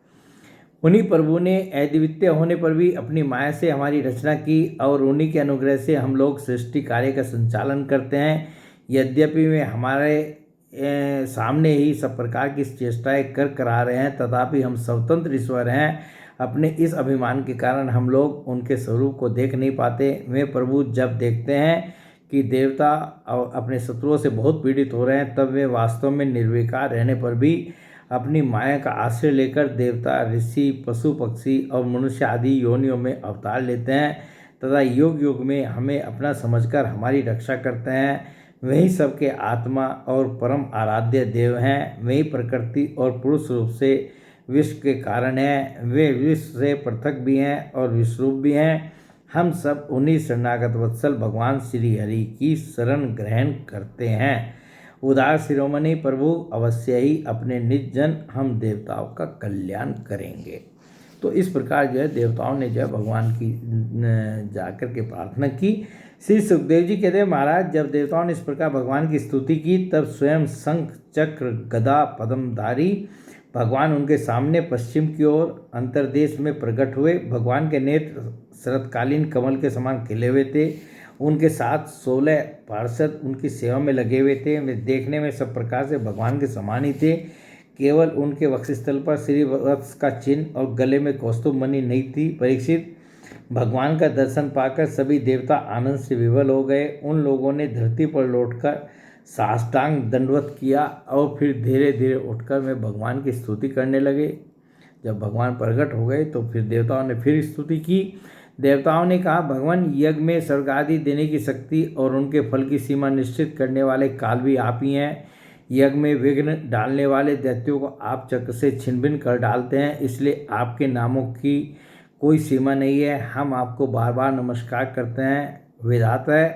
उन्हीं प्रभु ने अद्वितीय होने पर भी अपनी माया से हमारी रचना की और उन्हीं के अनुग्रह से हम लोग सृष्टि कार्य का संचालन करते हैं। यद्यपि वे हमारे सामने ही सब प्रकार की चेष्टाएं कर करा रहे हैं, तथापि हम स्वतंत्र ईश्वर हैं। अपने इस अभिमान के कारण हम लोग उनके स्वरूप को देख नहीं पाते। वे प्रभु जब देखते हैं कि देवता अपने शत्रुओं से बहुत पीड़ित हो रहे हैं, तब वे वास्तव में निर्विकार रहने पर भी अपनी माया का आश्रय लेकर देवता, ऋषि, पशु, पक्षी और मनुष्य आदि योनियों में अवतार लेते हैं तथा युग युग में हमें अपना समझकर हमारी रक्षा करते हैं। वही सबके आत्मा और परम आराध्य देव हैं। वही प्रकृति और पुरुष रूप से विश्व के कारण हैं। वे विश्व से पृथक भी हैं और विश्वरूप भी हैं। हम सब उन्हीं शरणागत वत्सल भगवान श्री हरि की शरण ग्रहण करते हैं। उदार शिरोमणि प्रभु अवश्य ही अपने निज जन हम देवताओं का कल्याण करेंगे। तो इस प्रकार जो है देवताओं ने जो है भगवान की जाकर के प्रार्थना की। श्री सुखदेव जी कहते हैं, महाराज, जब देवताओं ने इस प्रकार भगवान की स्तुति की, तब स्वयं शंख, चक्र, गदा, पद्मधारी भगवान उनके सामने पश्चिम की ओर अंतर्देश में प्रकट हुए। भगवान के नेत्र शरतकालीन कमल के समान खिले हुए थे। उनके साथ 16 पार्षद उनकी सेवा में लगे हुए थे। वे देखने में सब प्रकार से भगवान के समान ही थे। केवल उनके वक्षस्थल पर श्रीवत्स का चिन्ह और गले में कौस्तुभ मणि नहीं थी। परीक्षित, भगवान का दर्शन पाकर सभी देवता आनंद से विवल हो गए। उन लोगों ने धरती पर लौटकर साष्टांग दंडवत किया और फिर धीरे धीरे उठकर वे भगवान की स्तुति करने लगे। जब भगवान प्रकट हो गए तो फिर देवताओं ने फिर स्तुति की। देवताओं ने कहा, भगवान, यज्ञ में स्वर्ग आदि देने की शक्ति और उनके फल की सीमा निश्चित करने वाले काल भी आप ही हैं। यज्ञ में विघ्न डालने वाले दैत्यों को आप चक्र से छिन्न-भिन्न कर डालते हैं, इसलिए आपके नामों की कोई सीमा नहीं है। हम आपको बार बार नमस्कार करते हैं। विधाता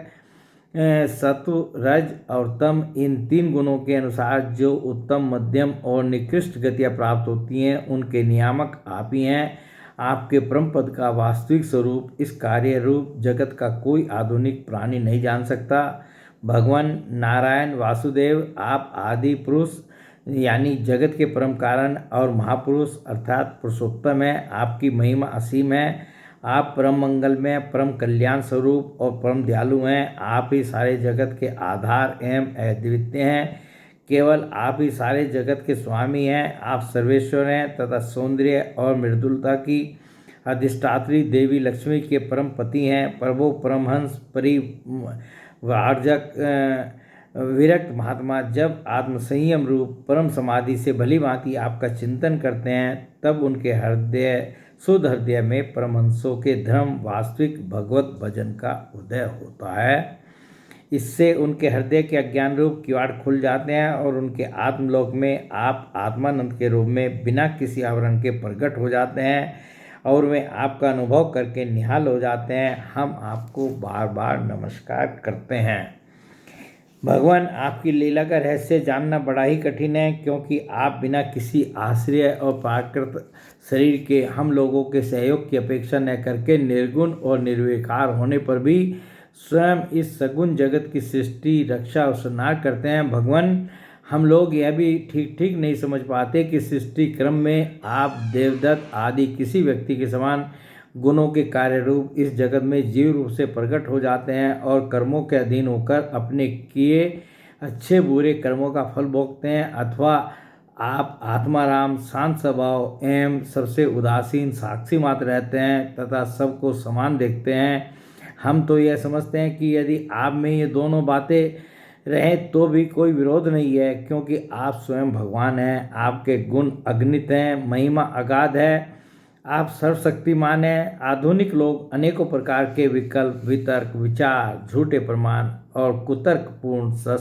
सत्व, रज और तम, इन 3 गुणों के अनुसार जो उत्तम, मध्यम और निकृष्ट गतियाँ प्राप्त होती हैं, उनके नियामक आप ही हैं। आपके परम पद का वास्तविक स्वरूप इस कार्य रूप जगत का कोई आधुनिक प्राणी नहीं जान सकता। भगवान नारायण वासुदेव, आप आदि पुरुष यानी जगत के परम कारण और महापुरुष अर्थात पुरुषोत्तम हैं। आपकी महिमा असीम है। आप परम मंगल में परम कल्याण स्वरूप और परम दयालु हैं। आप ही सारे जगत के आधार एवं अद्वितीय हैं। केवल आप ही सारे जगत के स्वामी हैं। आप सर्वेश्वर हैं तथा सौंदर्य और मृदुलता की अधिष्ठात्री देवी लक्ष्मी के परम पति हैं। प्रभु परमहंस परिवार्जक विरक्त महात्मा जब आत्मसंयम रूप परम समाधि से भली भांति आपका चिंतन करते हैं, तब उनके हृदय शुद्ध हृदय में परमहंसों के धर्म वास्तविक भगवत भजन का उदय होता है। इससे उनके हृदय के अज्ञान रूप किवाड़ खुल जाते हैं और उनके आत्मलोक में आप आत्मानंद के रूप में बिना किसी आवरण के प्रकट हो जाते हैं और वे आपका अनुभव करके निहाल हो जाते हैं। हम आपको बार बार नमस्कार करते हैं। भगवान, आपकी लीला का रहस्य जानना बड़ा ही कठिन है, क्योंकि आप बिना किसी आश्रय और प्राकृत शरीर के हम लोगों के सहयोग की अपेक्षा न करके निर्गुण और निर्विकार होने पर भी स्वयं इस सगुण जगत की सृष्टि, रक्षा और संहार करते हैं। भगवान, हम लोग यह भी ठीक नहीं समझ पाते कि सृष्टि क्रम में आप देवदत्त आदि किसी व्यक्ति के समान गुणों के कार्य रूप इस जगत में जीव रूप से प्रकट हो जाते हैं और कर्मों के अधीन होकर अपने किए अच्छे बुरे कर्मों का फल भोगते हैं। अथवा आप आत्माराम, शांत स्वभाव एवं सबसे उदासीन साक्षी मात्र रहते हैं तथा सबको समान देखते हैं। हम तो यह समझते हैं कि यदि आप में ये दोनों बातें रहें तो भी कोई विरोध नहीं है, क्योंकि आप स्वयं भगवान हैं। आपके गुण अगणित हैं, महिमा अगाध है, आप सर्वशक्तिमान हैं। आधुनिक लोग अनेकों प्रकार के विकल्प, वितर्क, विचार, झूठे प्रमाण और कुतर्कपूर्ण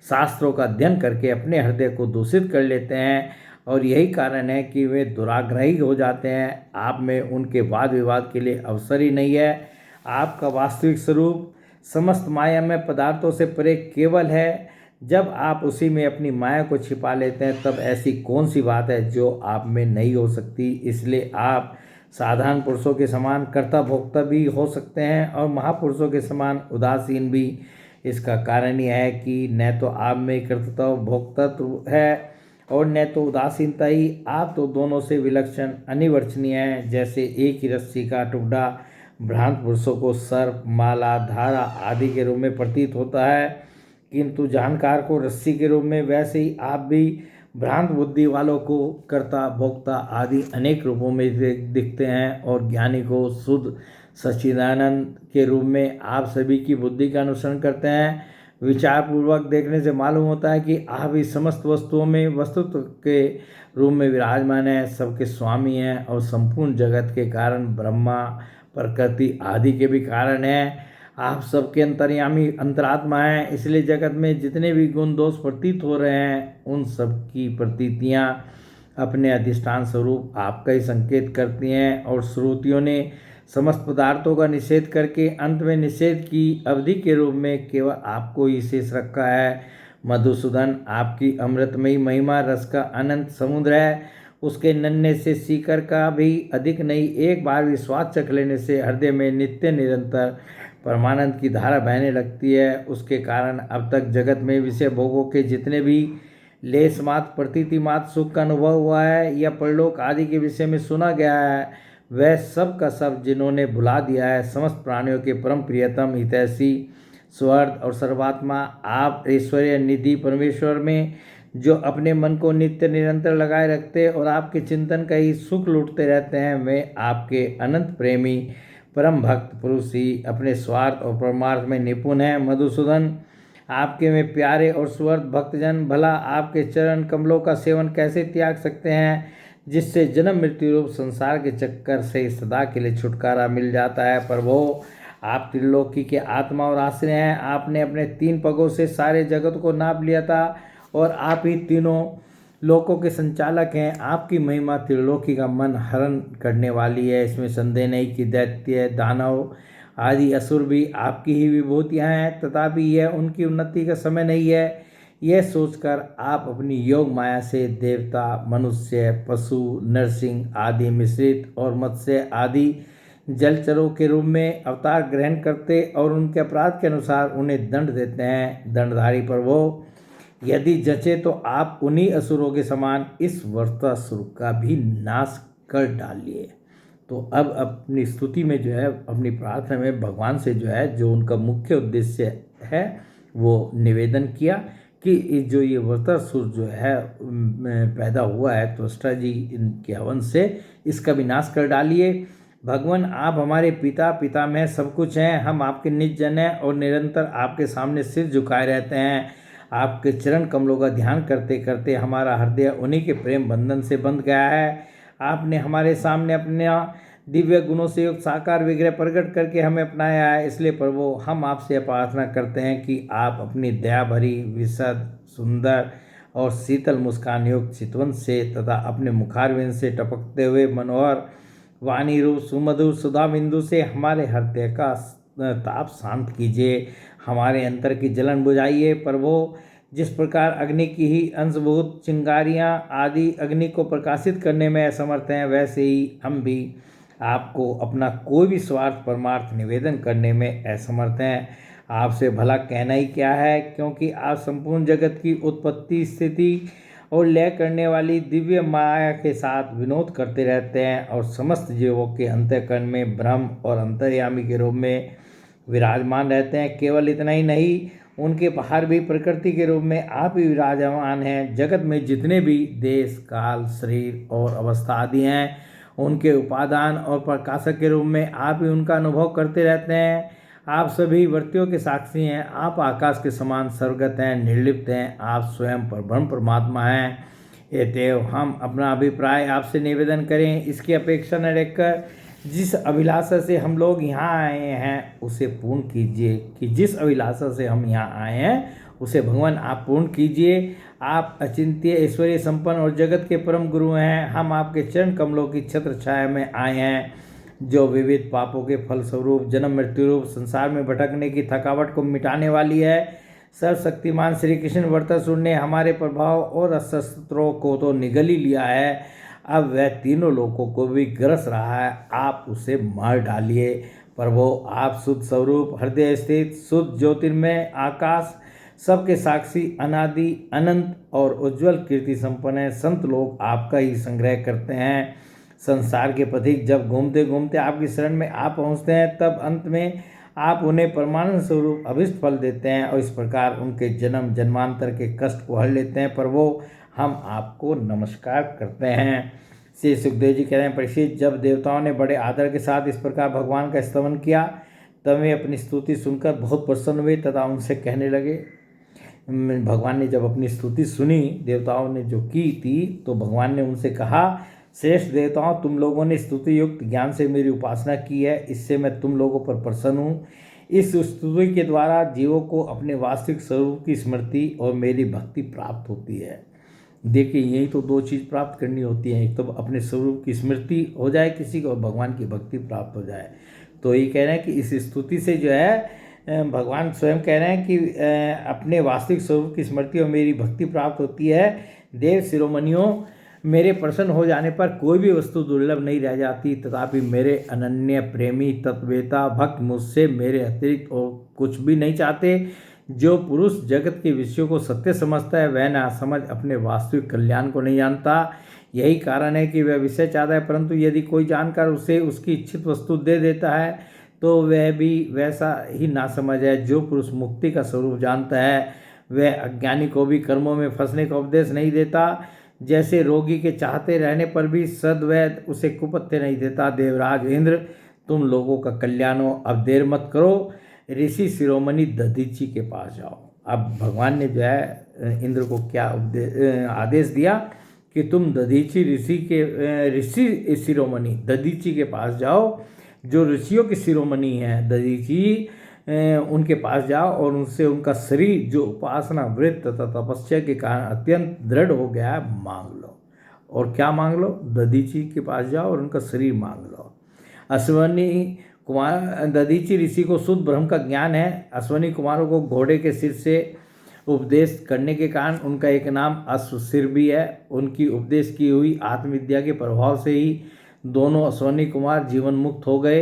शास्त्रों का अध्ययन करके अपने हृदय को दूषित कर लेते हैं और यही कारण है कि वे दुराग्रही हो जाते हैं। आप में उनके वाद विवाद के लिए अवसर ही नहीं है। आपका वास्तविक स्वरूप समस्त मायामय पदार्थों से परे केवल है। जब आप उसी में अपनी माया को छिपा लेते हैं तब ऐसी कौन सी बात है जो आप में नहीं हो सकती। इसलिए आप साधारण पुरुषों के समान कर्ता भोक्ता भी हो सकते हैं और महापुरुषों के समान उदासीन भी। इसका कारण यह है कि न तो आप में कर्तृत्व भोक्तत्व है और न तो उदासीनता ही। आप तो दोनों से विलक्षण अनिवर्चनीय हैं। जैसे एक ही रस्सी का टुकड़ा भ्रांत पुरुषों को सर्प, माला, धारा आदि के रूप में प्रतीत होता है, किंतु जानकार को रस्सी के रूप में, वैसे ही आप भी भ्रांत बुद्धि वालों को कर्ता भोक्ता आदि अनेक रूपों में दिखते हैं और ज्ञानी को शुद्ध सच्चिदानंद के रूप में। आप सभी की बुद्धि का अनुसरण करते हैं। विचार पूर्वक देखने से मालूम होता है कि आप इस समस्त वस्तुओं में वस्तुत्व के रूप में विराजमान हैं, सबके स्वामी हैं और संपूर्ण जगत के कारण ब्रह्मा, प्रकृति आदि के भी कारण हैं। आप सबके अंतर्यामी अंतरात्मा हैं। इसलिए जगत में जितने भी गुण दोष प्रतीत हो रहे हैं उन सब की प्रतीतियाँ अपने अधिष्ठान स्वरूप आपका ही संकेत करती हैं। और श्रुतियों ने समस्त पदार्थों का निषेध करके अंत में निषेध की अवधि के रूप में केवल आपको ही शेष रखा है। मधुसूदन, आपकी अमृतमयी महिमा रस का अनंत समुद्र है। उसके नन्हे से सीकर का भी अधिक नहीं। एक बार भी स्वाद चख लेने से हृदय में नित्य निरंतर परमानंद की धारा बहने लगती है। उसके कारण अब तक जगत में विषय भोगों के जितने भी लेस मात्र प्रतीति मात्र सुख का अनुभव हुआ है या परलोक आदि के विषय में सुना गया है, वह सब का सब जिन्होंने भुला दिया है। समस्त प्राणियों के परम प्रियतम हितैषी स्वर्ग और सर्वात्मा आप ऐश्वर्य निधि परमेश्वर में जो अपने मन को नित्य निरंतर लगाए रखते और आपके चिंतन का ही सुख लूटते रहते हैं, वे आपके अनंत प्रेमी परम भक्त पुरुष ही अपने स्वार्थ और परमार्थ में निपुण हैं। मधुसूदन, आपके में प्यारे और सुवर्त भक्तजन भला आपके चरण कमलों का सेवन कैसे त्याग सकते हैं, जिससे जन्म मृत्यु रूप संसार के चक्कर से सदा के लिए छुटकारा मिल जाता है। प्रभो, आप त्रिलोकी के आत्मा और आश्रय हैं। आपने अपने 3 पगों से सारे जगत को नाप लिया था और आप ही तीनों लोकों के संचालक हैं। आपकी महिमा त्रिलोकी का मन हरण करने वाली है, इसमें संदेह नहीं कि दैत्य, दानव आदि असुर भी आपकी ही विभूतियाँ हैं। तथापि यह उनकी उन्नति का समय नहीं है। यह सोचकर आप अपनी योग माया से देवता, मनुष्य, पशु, नरसिंह आदि मिश्रित और मत्स्य आदि जलचरों के रूप में अवतार ग्रहण करते और उनके अपराध के अनुसार उन्हें दंड देते हैं। दंडधारी प्रभो, यदि जचे तो आप उन्हीं असुरों के समान इस वर्तासुर का भी नाश कर डालिए। तो अब अपनी स्तुति में जो है, अपनी प्रार्थना में भगवान से जो है, जो उनका मुख्य उद्देश्य है वो निवेदन किया कि जो ये वर्तासुर जो है पैदा हुआ है त्वष्टा जी इनके हवन से इसका विनाश कर डालिए। भगवान, आप हमारे पिता, पितामह सब कुछ हैं। हम आपके निज जन हैं और निरंतर आपके सामने सिर झुकाए रहते हैं। आपके चरण कमलों का ध्यान करते करते हमारा हृदय उन्हीं के प्रेम बंधन से बंध गया है। आपने हमारे सामने अपने दिव्य गुणों से युक्त साकार विग्रह प्रकट करके हमें अपनाया है। इसलिए प्रभु, हम आपसे प्रार्थना करते हैं कि आप अपनी दया भरी, विशद, सुंदर और शीतल मुस्कान युक्त चितवन से तथा अपने मुखारविंद से टपकते हुए मनोहर वाणी रूप सुमधुर सुधा बिंदु से हमारे हृदय का ताप शांत कीजिए, हमारे अंतर की जलन बुझाइए। प्रभु, जिस प्रकार अग्नि की ही अंशभूत चिंगारियाँ आदि अग्नि को प्रकाशित करने में असमर्थ हैं, वैसे ही हम भी आपको अपना कोई भी स्वार्थ परमार्थ निवेदन करने में असमर्थ हैं। आपसे भला कहना ही क्या है, क्योंकि आप संपूर्ण जगत की उत्पत्ति, स्थिति और लय करने वाली दिव्य माया के साथ विनोद करते रहते हैं और समस्त जीवों के अंतःकरण में ब्रह्म और अंतर्यामी के रूप में विराजमान रहते हैं। केवल इतना ही नहीं, उनके बाहर भी प्रकृति के रूप में आप ही विराजमान हैं। जगत में जितने भी देश, काल, शरीर और अवस्था आदि हैं, उनके उपादान और प्रकाशक के रूप में आप ही उनका अनुभव करते रहते हैं। आप सभी वृत्तियों के साक्षी हैं। आप आकाश के समान सर्वगत हैं, निर्लिप्त हैं। आप स्वयं परब्रह्म परमात्मा हैं। अतएव हम अपना अभिप्राय आपसे निवेदन करें, इसकी अपेक्षा न रखकर जिस अभिलाषा से हम लोग यहाँ आए हैं उसे पूर्ण कीजिए। कि जिस अभिलाषा से हम यहाँ आए हैं उसे भगवान आप पूर्ण कीजिए। आप अचिंत्य, ऐश्वर्य संपन्न और जगत के परम गुरु हैं। हम आपके चरण कमलों की छत्र छाया में आए हैं, जो विविध पापों के फलस्वरूप जन्म मृत्यु रूप संसार में भटकने की थकावट को मिटाने वाली है। सर्वशक्तिमान श्री कृष्ण वरदासुर ने हमारे प्रभाव और शस्त्रों को तो निगल ही लिया है, अब वह तीनों लोगों को भी ग्रस रहा है। आप उसे मार डालिए। प्रभु, आप शुद्ध स्वरूप, हृदय स्थित, शुद्ध ज्योतिर्मय, आकाश, सबके साक्षी, अनादि, अनंत और उज्ज्वल कीर्ति संपन्न है। संत लोग आपका ही संग्रह करते हैं। संसार के पथिक जब घूमते घूमते आपकी शरण में आप पहुँचते हैं, तब अंत में आप उन्हें परमानंद स्वरूप अभिष्ट फल देते हैं और इस प्रकार उनके जन्म जन्मांतर के कष्ट को हर लेते हैं। प्रभु, हम आपको नमस्कार करते हैं। श्री सुखदेव जी कह रहे हैं, परीक्षित, जब देवताओं ने बड़े आदर के साथ इस प्रकार भगवान का स्तवन किया, तब वे अपनी स्तुति सुनकर बहुत प्रसन्न हुए तथा उनसे कहने लगे। भगवान ने जब अपनी स्तुति सुनी, देवताओं ने जो की थी, तो भगवान ने उनसे कहा, श्रेष्ठ देवताओं, तुम लोगों ने स्तुति युक्त ज्ञान से मेरी उपासना की है, इससे मैं तुम लोगों पर प्रसन्न हूँ। इस स्तुति के द्वारा जीवों को अपने वास्तविक स्वरूप की स्मृति और मेरी भक्ति प्राप्त होती है। देखिए, यही तो दो चीज़ प्राप्त करनी होती है, एक तो अपने स्वरूप की स्मृति हो जाए किसी को और भगवान की भक्ति प्राप्त हो जाए। तो ये कह रहे हैं कि इस स्तुति से जो है भगवान स्वयं कह रहे हैं कि अपने वास्तविक स्वरूप की स्मृति और मेरी भक्ति प्राप्त होती है। देव शिरोमणियों, मेरे प्रसन्न हो जाने पर कोई भी वस्तु दुर्लभ नहीं रह जाती, तथापि मेरे अनन्य प्रेमी तत्वेता भक्त मुझसे मेरे अतिरिक्त और कुछ भी नहीं चाहते। जो पुरुष जगत के विषयों को सत्य समझता है, वह नासमझ अपने वास्तविक कल्याण को नहीं जानता। यही कारण है कि वह विषय चाहता है, परंतु यदि कोई जानकर उसे उसकी इच्छित वस्तु दे देता है, तो वह भी वैसा ही नासमझ है। जो पुरुष मुक्ति का स्वरूप जानता है, वह अज्ञानी को भी कर्मों में फंसने का उपदेश नहीं देता। जैसे रोगी के चाहते रहने पर भी सद्वैद उसे कुपथ्य नहीं देता। देवराज इंद्र, तुम लोगों का कल्याण हो, अब देर मत करो, ऋषि शिरोमणि दधीची के पास जाओ। अब भगवान ने जो है इंद्र को क्या आदेश दिया कि तुम दधीची ऋषि शिरोमणि दधीची के पास जाओ। जो ऋषियों के शिरोमणि हैं दधीची, उनके पास जाओ और उनसे उनका शरीर जो उपासना, व्रत तथा तपस्या के कारण अत्यंत दृढ़ हो गया है, मांग लो। और क्या मांग लो? दधीची के पास जाओ और उनका शरीर मांग लो। अश्वनी कुमार, दधीची ऋषि को शुद्ध ब्रह्म का ज्ञान है। अश्वनी कुमारों को घोड़े के सिर से उपदेश करने के कारण उनका एक नाम अश्वसिर भी है। उनकी उपदेश की हुई आत्मविद्या के प्रभाव से ही दोनों अश्वनी कुमार जीवन मुक्त हो गए।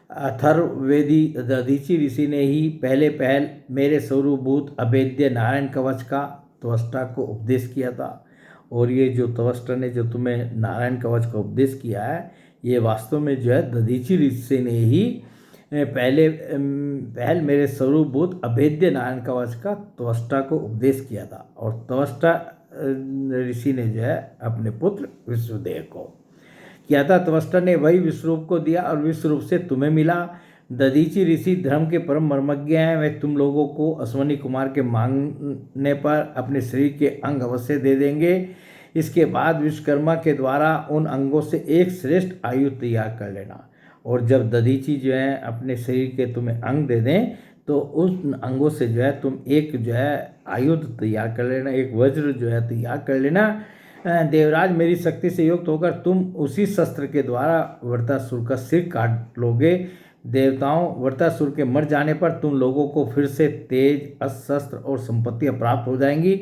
अथर्ववेदी दधीची ऋषि ने ही पहल मेरे स्वरूपभूत अभेद्य नारायण कवच का त्वष्टा को उपदेश किया था। और ये जो त्वष्टा ने जो तुम्हें नारायण कवच का उपदेश किया है, ये वास्तव में जो है दधीची ऋषि ने ही पहल मेरे स्वरूपभूत अभेद्य नारायण कवच का त्वष्टा को उपदेश किया था। और त्वष्टा ऋषि ने जो है अपने पुत्र विश्वदेव को किया था। त्वष्टा ने वही विश्वरूप को दिया और विश्वरूप से तुम्हें मिला। दधीची ऋषि धर्म के परम मर्मज्ञ हैं। वे तुम लोगों को अश्वनी कुमार के मांगने पर अपने शरीर के अंग अवश्य दे देंगे। इसके बाद विश्वकर्मा के द्वारा उन अंगों से एक श्रेष्ठ आयुध तैयार कर लेना। और जब दधीची जो है अपने शरीर के तुम्हें अंग दे दें, तो उन अंगों से जो है तुम एक जो है आयुध तैयार कर लेना, एक वज्र जो है तैयार कर लेना। देवराज, मेरी शक्ति से युक्त होकर तुम उसी शस्त्र के द्वारा वृत्रासुर का सिर काट लोगे। देवताओं, वृत्रासुर के मर जाने पर तुम लोगों को फिर से तेज, अस्त्र और संपत्तियां प्राप्त हो जाएंगी।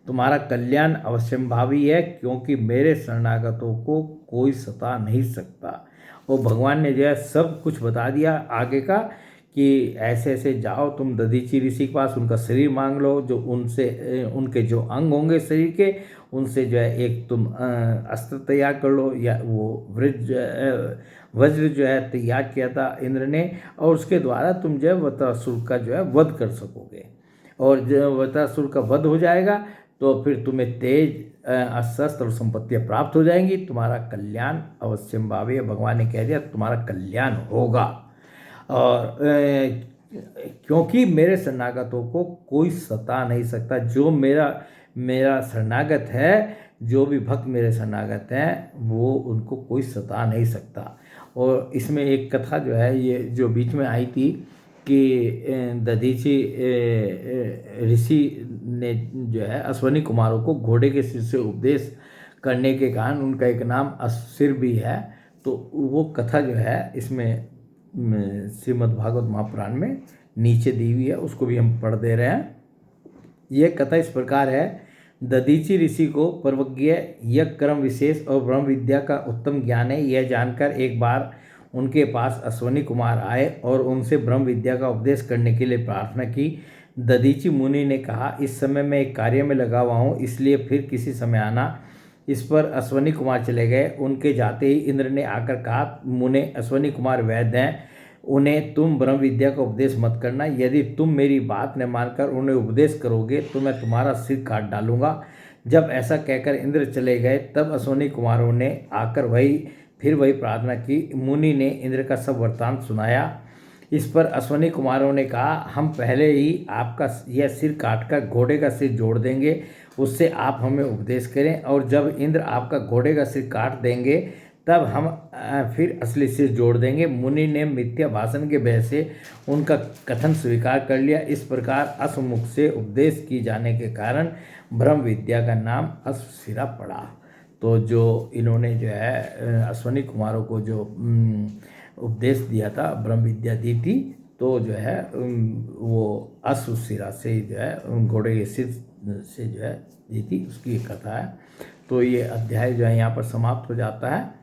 तुम्हारा कल्याण अवश्यंभावी है, क्योंकि मेरे शरणागतों को कोई सता नहीं सकता। और भगवान ने जो है सब कुछ बता दिया आगे का, कि ऐसे ऐसे जाओ तुम दधीचि ऋषि के पास, उनका शरीर मांग लो, जो उनसे उनके जो अंग होंगे शरीर के उनसे जो है एक तुम अस्त्र तैयार कर लो, या वो वज्र जो है तैयार किया था इंद्र ने, और उसके द्वारा तुम जो है वृत्रासुर का जो है वध कर सकोगे। और जब वृत्रासुर का वध हो जाएगा तो फिर तुम्हें तेज शस्त्र और संपत्तियाँ प्राप्त हो जाएंगी, तुम्हारा कल्याण अवश्यम भावी, भगवान ने कह दिया तुम्हारा कल्याण होगा। और क्योंकि मेरे शरणागतों को कोई सता नहीं सकता, जो मेरा शरणागत है, जो भी भक्त मेरे शरणागत हैं वो उनको कोई सता नहीं सकता। और इसमें एक कथा जो है ये जो बीच में आई थी कि दधीचि ऋषि ने जो है अश्वनी कुमारों को घोड़े के सिर से उपदेश करने के कारण उनका एक नाम असिर भी है। तो वो कथा जो है इसमें श्रीमद् भागवत महापुराण में नीचे दी हुई है, उसको भी हम पढ़ दे रहे हैं। यह कथा इस प्रकार है। दधीचि ऋषि को पर्वज्ञ यज्ञ कर्म विशेष और ब्रह्म विद्या का उत्तम ज्ञान है, यह जानकर एक बार उनके पास अश्वनी कुमार आए और उनसे ब्रह्म विद्या का उपदेश करने के लिए प्रार्थना की। दधीचि मुनि ने कहा, इस समय मैं एक कार्य में लगा हुआ हूँ, इसलिए फिर किसी समय आना। इस पर अश्वनी कुमार चले गए। उनके जाते ही इंद्र ने आकर कहा, मुने अश्वनी कुमार वैद्य हैं, उन्हें तुम ब्रह्म विद्या का उपदेश मत करना। यदि तुम मेरी बात न मानकर उन्हें उपदेश करोगे तो मैं तुम्हारा सिर काट डालूंगा। जब ऐसा कहकर इंद्र चले गए तब अश्वनी कुमारों ने आकर फिर वही प्रार्थना की। मुनि ने इंद्र का सब वृत्तांत सुनाया। इस पर अश्वनी कुमारों ने कहा, हम पहले ही आपका यह सिर काटकर घोड़े का सिर जोड़ देंगे, उससे आप हमें उपदेश करें, और जब इंद्र आपका घोड़े का सिर काट देंगे तब हम फिर असली सिर जोड़ देंगे। मुनि ने मिथ्या भाषण के भय से उनका कथन स्वीकार कर लिया। इस प्रकार अश्वमुख से उपदेश की जाने के कारण ब्रह्म विद्या का नाम अश्वशिरा पड़ा। तो जो इन्होंने जो है अश्वनी कुमारों को जो उपदेश दिया था, ब्रह्म विद्या दी थी, तो जो है वो अश्वशिरा से जो है घोड़े के सिर से जो है दी थी, उसकी एक कथा है। तो ये अध्याय जो है यहाँ पर समाप्त हो जाता है।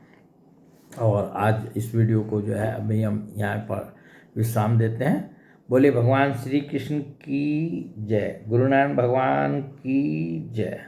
और आज इस वीडियो को जो है अभी हम यहाँ पर विश्राम देते हैं। बोले भगवान श्री कृष्ण की जय, गुरु नानक भगवान की जय।